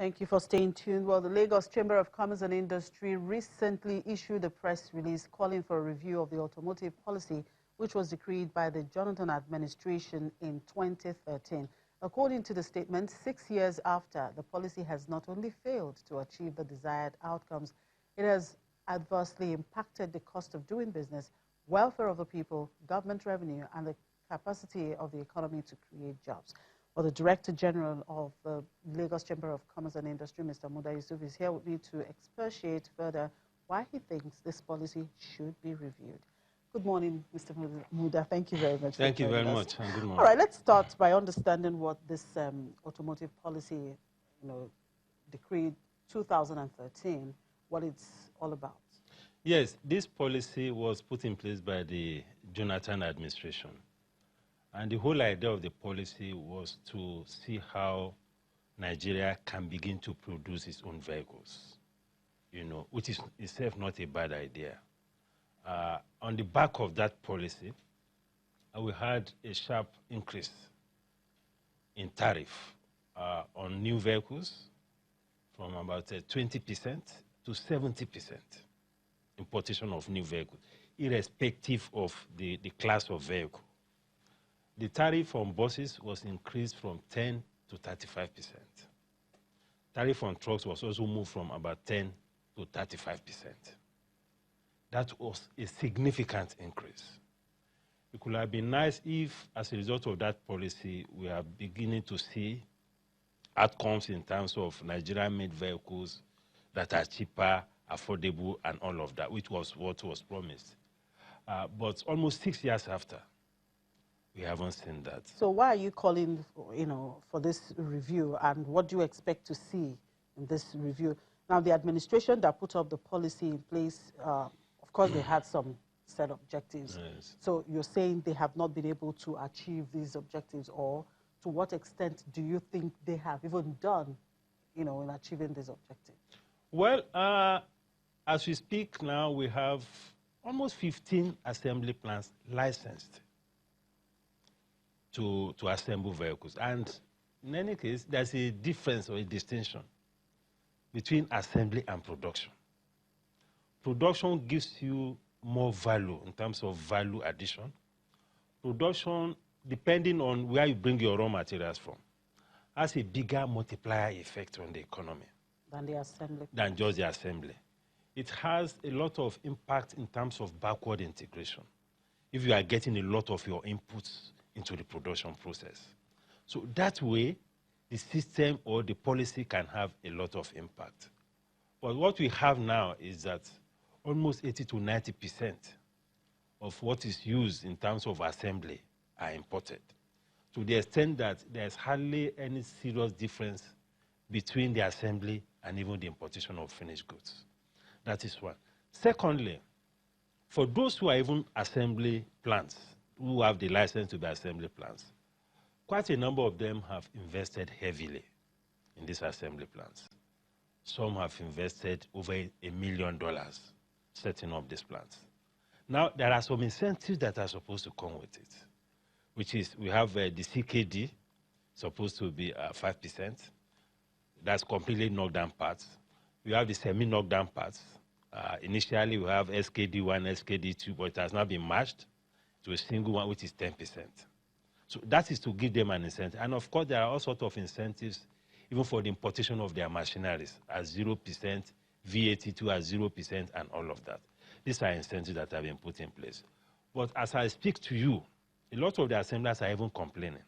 Thank you for staying tuned. Well, the Lagos Chamber of Commerce and Industry recently issued a press release calling for a review of the automotive policy, which was decreed by the Jonathan administration in 2013. According to the statement, 6 years after, the policy has not only failed to achieve the desired outcomes, it has adversely impacted the cost of doing business, welfare of the people, government revenue, and the capacity of the economy to create jobs. Well, the Director General of the Lagos Chamber of Commerce and Industry, Mr. Muda Yusuf, is here with me to expatiate further why he thinks this policy should be reviewed. Good morning, Mr. Muda. Thank you very much. Thank you very much, and good morning. All right, let's start by understanding what this automotive policy, decreed 2013, what it's all about. Yes, this policy was put in place by the Jonathan administration. And the whole idea of the policy was to see how Nigeria can begin to produce its own vehicles, which is itself not a bad idea. On the back of that policy, we had a sharp increase in tariff on new vehicles from about 20% to 70% importation of new vehicles, irrespective of the class of vehicle. The tariff on buses was increased from 10 to 35%. Tariff on trucks was also moved from about 10 to 35%. That was a significant increase. It could have been nice if, as a result of that policy, we are beginning to see outcomes in terms of Nigerian-made vehicles that are cheaper, affordable, and all of that, which was what was promised. But almost 6 years after, we haven't seen that. So why are you calling, for this review, and what do you expect to see in this review? Now, the administration that put up the policy in place, of course, they had some set objectives. Yes. So you're saying they have not been able to achieve these objectives, or to what extent do you think they have even done, in achieving these objectives? Well, as we speak now, we have almost 15 assembly plants licensed to assemble vehicles. And in any case, there's a difference or a distinction between assembly and production. Production gives you more value in terms of value addition. Production, depending on where you bring your raw materials from, has a bigger multiplier effect on the economy than the assembly. Than just the assembly. It has a lot of impact in terms of backward integration, if you are getting a lot of your inputs into the production process. So that way, the system or the policy can have a lot of impact. But what we have now is that almost 80 to 90% of what is used in terms of assembly are imported, to the extent that there's hardly any serious difference between the assembly and even the importation of finished goods. That is one. Secondly, for those who are even assembly plants, who have the license to be assembly plants, quite a number of them have invested heavily in these assembly plants. Some have invested over $1 million setting up these plants. Now, there are some incentives that are supposed to come with it, which is we have the CKD, supposed to be 5%. That's completely knocked down parts. We have the semi-knocked down parts. Initially, we have SKD1, SKD2, but it has now been matched to a single one, which is 10%. So that is to give them an incentive. And of course, there are all sorts of incentives, even for the importation of their machineries, at 0%, VAT2 at 0%, and all of that. These are incentives that have been put in place. But as I speak to you, a lot of the assemblers are even complaining,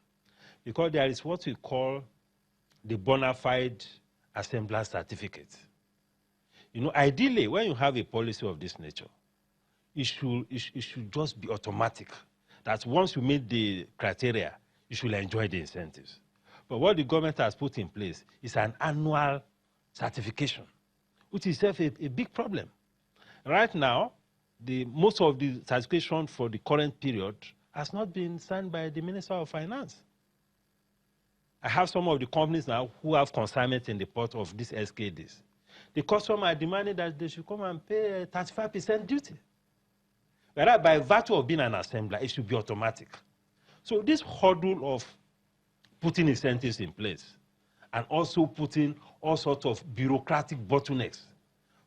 because there is what we call the bona fide assembler certificate. Ideally, when you have a policy of this nature, it should just be automatic, that once you meet the criteria, you should enjoy the incentives. But what the government has put in place is an annual certification, which is itself a big problem. Right now, most of the certification for the current period has not been signed by the Minister of Finance. I have some of the companies now who have consignment in the port of these SKDs. The customer are demanding that they should come and pay 35% duty. Whereas by virtue of being an assembler, it should be automatic. So this hurdle of putting incentives in place and also putting all sorts of bureaucratic bottlenecks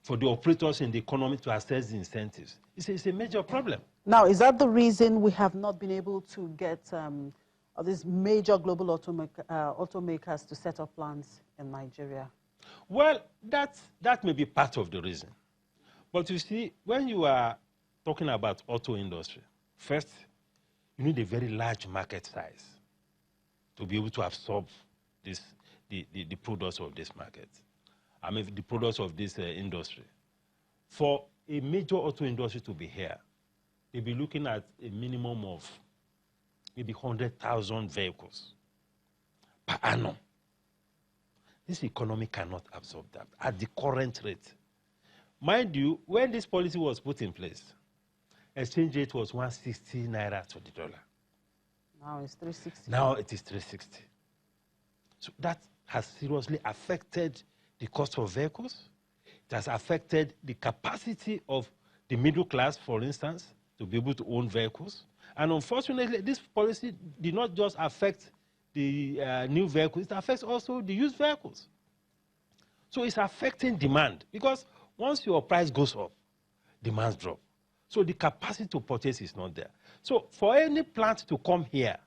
for the operators in the economy to access the incentives. It's a major problem. Now, is that the reason we have not been able to get these major global automakers to set up plants in Nigeria? Well, that may be part of the reason. But you see, when you are talking about auto industry, first, you need a very large market size to be able to absorb the products of this market. I mean, the products of this industry. For a major auto industry to be here, they'll be looking at a minimum of maybe 100,000 vehicles per annum. This economy cannot absorb that at the current rate. Mind you, when this policy was put in place, exchange rate was 160 naira to the dollar. Now it's 360. Now it is 360. So that has seriously affected the cost of vehicles. It has affected the capacity of the middle class, for instance, to be able to own vehicles. And unfortunately, this policy did not just affect the new vehicles, it affects also the used vehicles. So it's affecting demand, because once your price goes up, demands drop. So the capacity to purchase is not there. So for any plant to come here,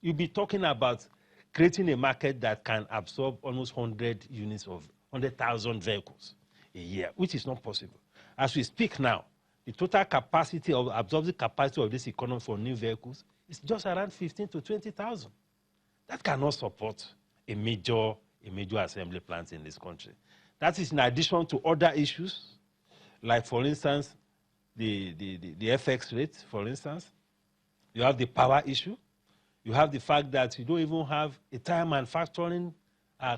you'll be talking about creating a market that can absorb almost 100,000 vehicles a year, which is not possible. As we speak now, the total capacity of absorbing capacity of this economy for new vehicles is just around 15 to 20,000. That cannot support a major assembly plant in this country. That is in addition to other issues, like, for instance, the FX rate, for instance. You have the power issue. You have the fact that you don't even have a tire manufacturing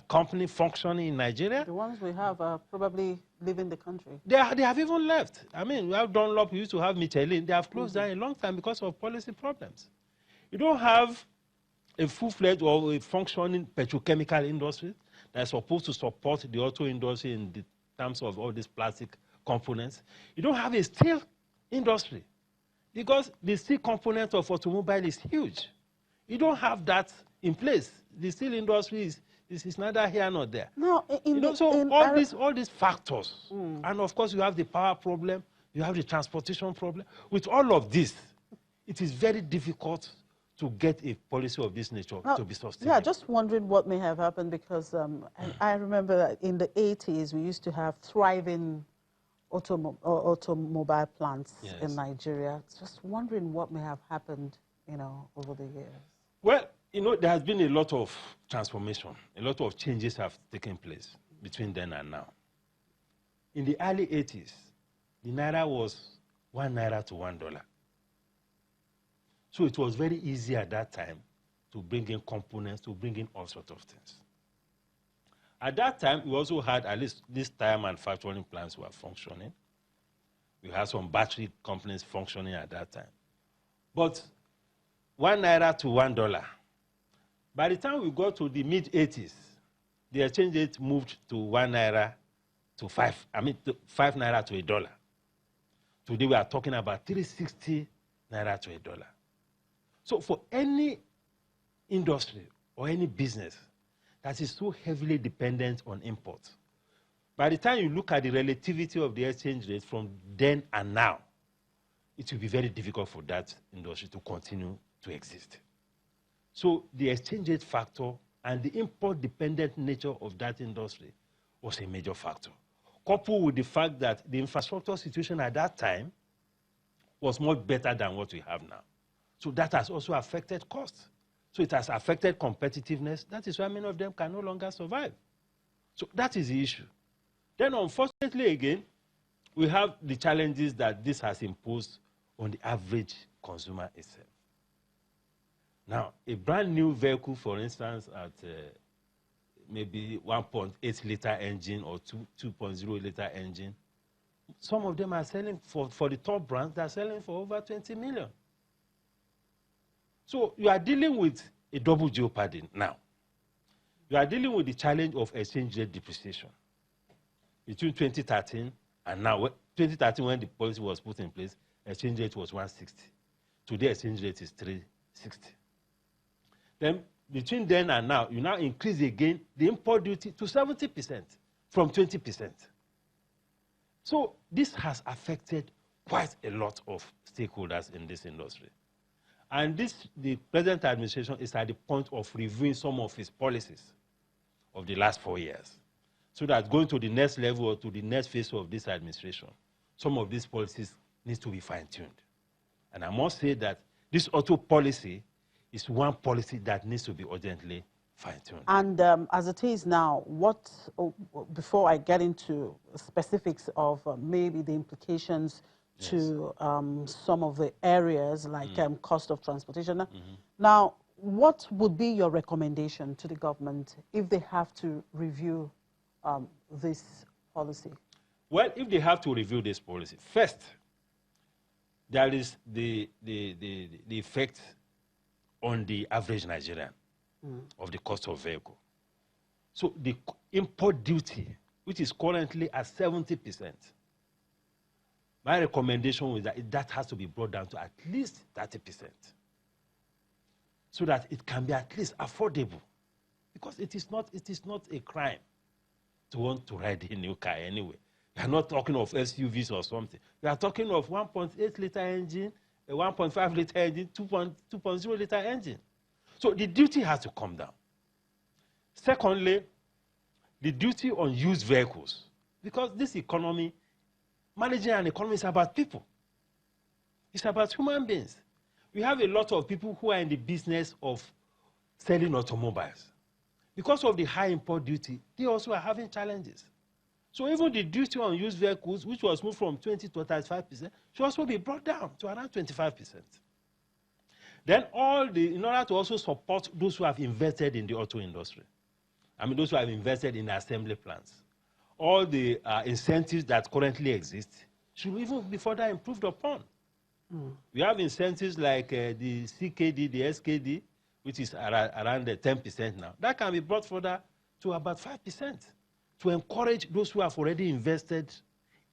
company functioning in Nigeria. The ones we have are probably leaving the country. They have even left. I mean, we have Dunlop, we used to have Michelin. They have closed down a long time because of policy problems. You don't have a full-fledged or a functioning petrochemical industry that's supposed to support the auto industry in the terms of all these plastic components. You don't have a steel industry, because the steel component of automobile is huge. You don't have that in place. The steel industry is neither here nor there. No, all these factors, and of course you have the power problem, you have the transportation problem. With all of this, it is very difficult to get a policy of this nature to be sustainable. Yeah, just wondering what may have happened, because I remember that in the 80s we used to have thriving automobile plants in Nigeria. Just wondering what may have happened, over the years. Well, there has been a lot of transformation. A lot of changes have taken place between then and now. In the early 80s, the naira was 1 naira to $1. So it was very easy at that time to bring in components, to bring in all sorts of things. At that time, we also had at least these tire manufacturing plants were functioning. We had some battery companies functioning at that time. But 1 naira to $1. By the time we got to the mid-80s, the exchange rate moved to 1 naira to 5 naira to $1. Today we are talking about 360 naira to $1. So for any industry or any business that is so heavily dependent on imports, by the time you look at the relativity of the exchange rate from then and now, it will be very difficult for that industry to continue to exist. So the exchange rate factor and the import-dependent nature of that industry was a major factor, coupled with the fact that the infrastructure situation at that time was much better than what we have now. So that has also affected costs. So it has affected competitiveness. That is why many of them can no longer survive. So that is the issue. Then unfortunately, again, we have the challenges that this has imposed on the average consumer itself. Now, a brand new vehicle, for instance, at maybe 1.8 liter engine or 2.0 liter engine, some of them are selling for the top brands, they're selling for over 20 million. So you are dealing with a double jeopardy now. You are dealing with the challenge of exchange rate depreciation. Between 2013 and now, 2013 when the policy was put in place, exchange rate was 160. Today exchange rate is 360. Then between then and now, you now increase again the import duty to 70% from 20%. So this has affected quite a lot of stakeholders in this industry. And the present administration is at the point of reviewing some of its policies of the last 4 years. So that going to the next level or to the next phase of this administration, some of these policies need to be fine-tuned. And I must say that this auto policy is one policy that needs to be urgently fine-tuned. And as it is now, before I get into specifics of maybe the implications to some of the areas like cost of transportation. Now, what would be your recommendation to the government if they have to review this policy? Well, if they have to review this policy, first, there is the effect on the average Nigerian of the cost of vehicle. So the import duty, which is currently at 70%, my recommendation is that has to be brought down to at least 30%, so that it can be at least affordable. Because it is not a crime to want to ride a new car anyway. We are not talking of SUVs or something. We are talking of 1.8 liter engine, a 1.5 liter engine, 2.0 liter engine. So the duty has to come down. Secondly, the duty on used vehicles. Because this economy, managing an economy is about people. It's about human beings. We have a lot of people who are in the business of selling automobiles. Because of the high import duty, they also are having challenges. So even the duty on used vehicles, which was moved from 20 to 35%, should also be brought down to around 25%. Then in order to also support those who have invested in the auto industry, I mean those who have invested in assembly plants, all the incentives that currently exist should even be further improved upon. We have incentives like the CKD, the SKD, which is around 10% now. That can be brought further to about 5% to encourage those who have already invested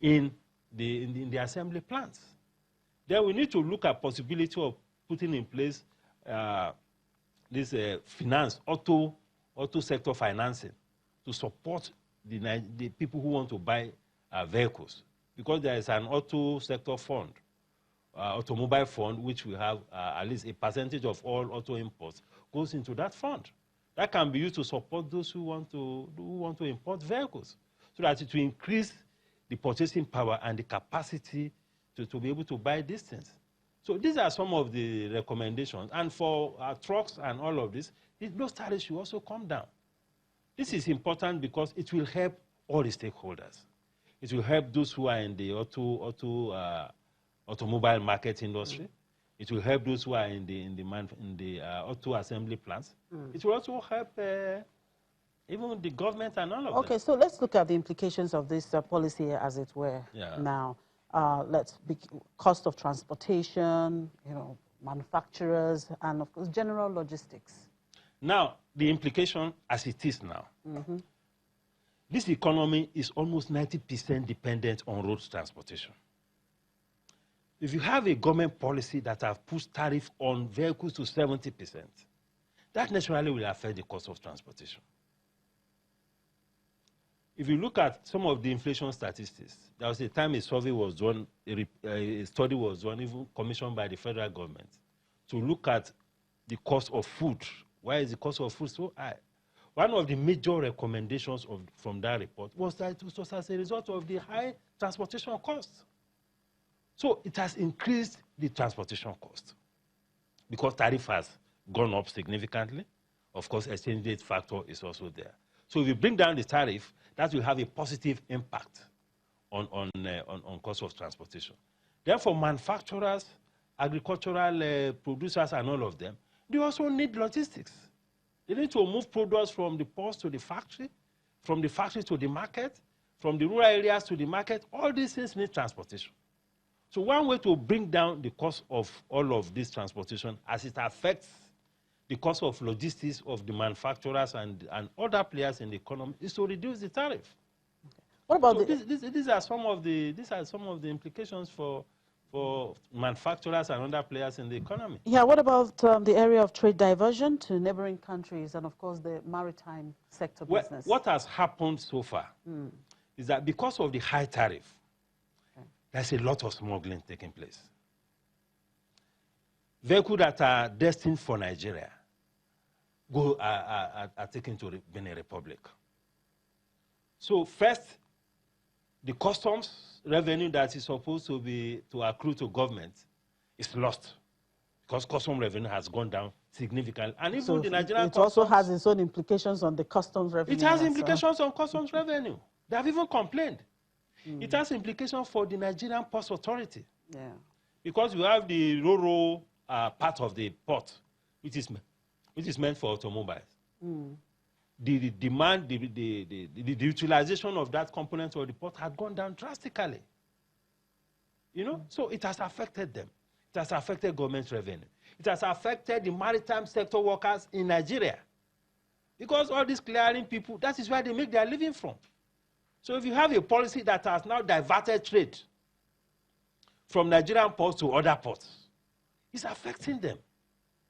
in the assembly plants. Then we need to look at possibility of putting in place this auto sector financing to support the people who want to buy vehicles, because there is an auto sector fund, automobile fund, which we have at least a percentage of all auto imports goes into that fund. That can be used to support those who want to import vehicles, so that it will increase the purchasing power and the capacity to be able to buy these things. So these are some of the recommendations. And for trucks and all of this, those tariffs should also come down. This is important because it will help all the stakeholders. It will help those who are in the automobile market industry. It will help those who are in the auto assembly plants. It will also help even the government and all of them. Okay, so let's look at the implications of this policy, as it were. Now, cost of transportation, manufacturers, and of course general logistics. Now, the implication as it is now, this economy is almost 90% dependent on road transportation. If you have a government policy that has pushed tariff on vehicles to 70%, that naturally will affect the cost of transportation. If you look at some of the inflation statistics, there was a time a survey was done, a study was done, even commissioned by the federal government, to look at the cost of food. Why is the cost of food so high? One of the major recommendations from that report was that it was as a result of the high transportation costs. So it has increased the transportation cost because tariff has gone up significantly. Of course, exchange rate factor is also there. So if you bring down the tariff, that will have a positive impact on cost of transportation. Therefore, manufacturers, agricultural producers, and all of them, they also need logistics. They need to move products from the ports to the factory, from the factory to the market, from the rural areas to the market. All these things need transportation. So one way to bring down the cost of all of this transportation, as it affects the cost of logistics of the manufacturers and other players in the economy, is to reduce the tariff. Okay. What about these are some of the implications for for manufacturers and other players in the economy. Yeah, what about the area of trade diversion to neighboring countries and, of course, the maritime sector business? What has happened so far is that because of the high tariff, there's a lot of smuggling taking place. Vehicles that are destined for Nigeria are taken to the Benin Republic. So first, the customs revenue that is supposed to accrue to government is lost because customs revenue has gone down significantly. And even so the Nigerian it also has its own implications on the customs revenue. It has implications on customs revenue. They have even complained. It has implications for the Nigerian Ports Authority. Yeah. Because we have the Roro part of the port, which is meant for automobiles. The demand, the utilization of that component of the port had gone down drastically. You know, so it has affected them. It has affected government revenue. It has affected the maritime sector workers in Nigeria. Because all these clearing people, that is where they make their living from. So if you have a policy that has now diverted trade from Nigerian ports to other ports, it's affecting them.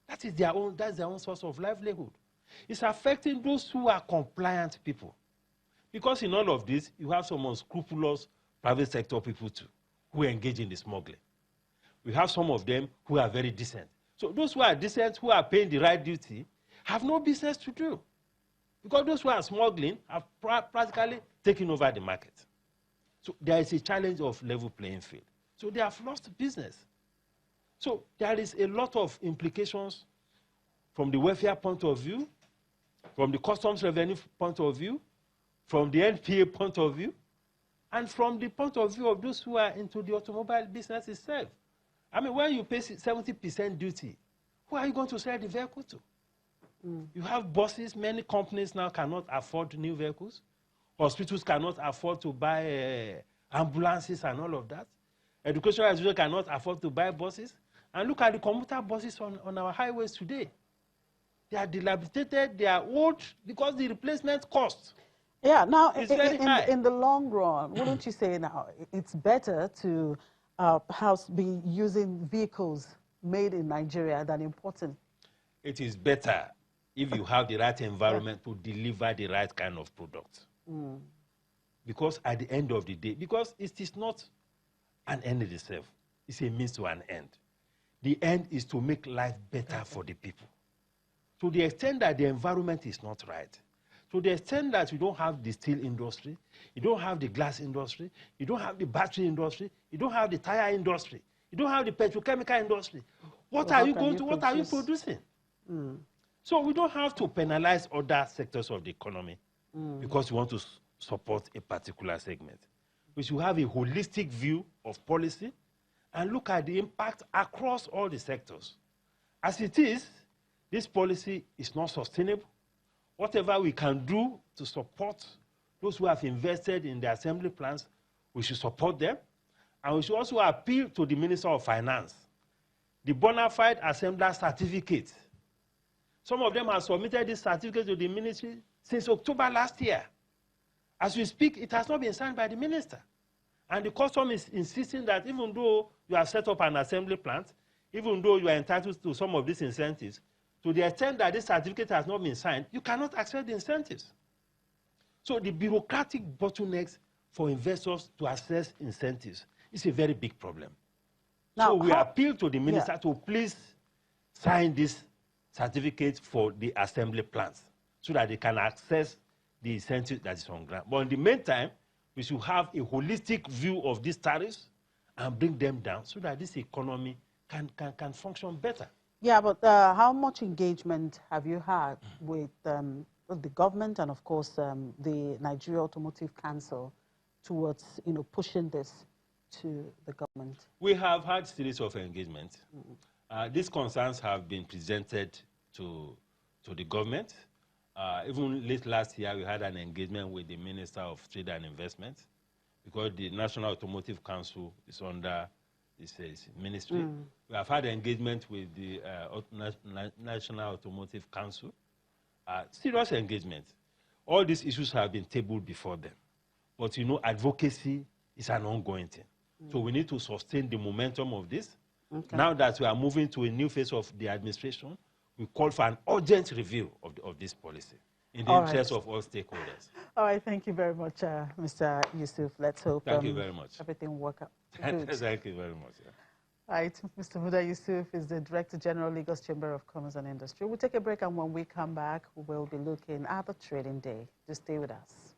That's their own source of livelihood. It's affecting those who are compliant people. Because in all of this, you have some unscrupulous private sector people too, who engage in the smuggling. We have some of them who are very decent. So those who are decent, who are paying the right duty, have no business to do. Because those who are smuggling have practically taken over the market. So there is a challenge of level playing field. So they have lost business. So there is a lot of implications from the welfare point of view, from the customs revenue point of view, from the NPA point of view, and from the point of view of those who are into the automobile business itself. I mean, when you pay 70% duty, who are you going to sell the vehicle to? You have buses. Many companies now cannot afford new vehicles. Hospitals cannot afford to buy ambulances and all of that. Educational institutions cannot afford to buy buses. And look at the commuter buses on our highways today. They are dilapidated, they are old, because the replacement cost is very high. In the long run, wouldn't you say now it's better to perhaps be using vehicles made in Nigeria than importing? It is better if you have the right environment to deliver the right kind of product. Because at the end of the day, because it is not an end in itself, it's a means to an end. The end is to make life better for the people. To the extent that the environment is not right, to the extent that you don't have the steel industry, you don't have the glass industry, you don't have the battery industry, you don't have the tire industry, you don't have the petrochemical industry, what are you producing? So we don't have to penalize other sectors of the economy because we want to support a particular segment. We should have a holistic view of policy and look at the impact across all the sectors. As it is, this policy is not sustainable. Whatever we can do to support those who have invested in the assembly plants, we should support them. And we should also appeal to the Minister of Finance. The bona fide assembler certificate. Some of them have submitted this certificate to the ministry since October last year. As we speak, it has not been signed by the minister. And the custom is insisting that even though you have set up an assembly plant, even though you are entitled to some of these incentives, to the extent that this certificate has not been signed, you cannot access the incentives. So the bureaucratic bottlenecks for investors to access incentives is a very big problem. Now, so we appeal to the minister to please sign this certificate for the assembly plants so that they can access the incentive that is on ground. But in the meantime, we should have a holistic view of these tariffs and bring them down so that this economy can function better. Yeah, but how much engagement have you had with the government and, of course, the Nigeria Automotive Council towards, pushing this to the government? We have had a series of engagements. These concerns have been presented to the government. Even late last year, we had an engagement with the Minister of Trade and Investment because the National Automotive Council is under this ministry. We have had engagement with the National Automotive Council. Serious engagement. All these issues have been tabled before them. But advocacy is an ongoing thing. So we need to sustain the momentum of this. Okay. Now that we are moving to a new phase of the administration, we call for an urgent review of this policy in the interest of all stakeholders. All right, thank you very much, Mr. Yusuf. Let's hope Thank you very much. everything will work out. Thank you very much. Yeah. All right, Mr. Muda Yusuf is the Director General, Lagos Chamber of Commerce and Industry. We'll take a break, and when we come back, we'll be looking at the trading day. Just stay with us.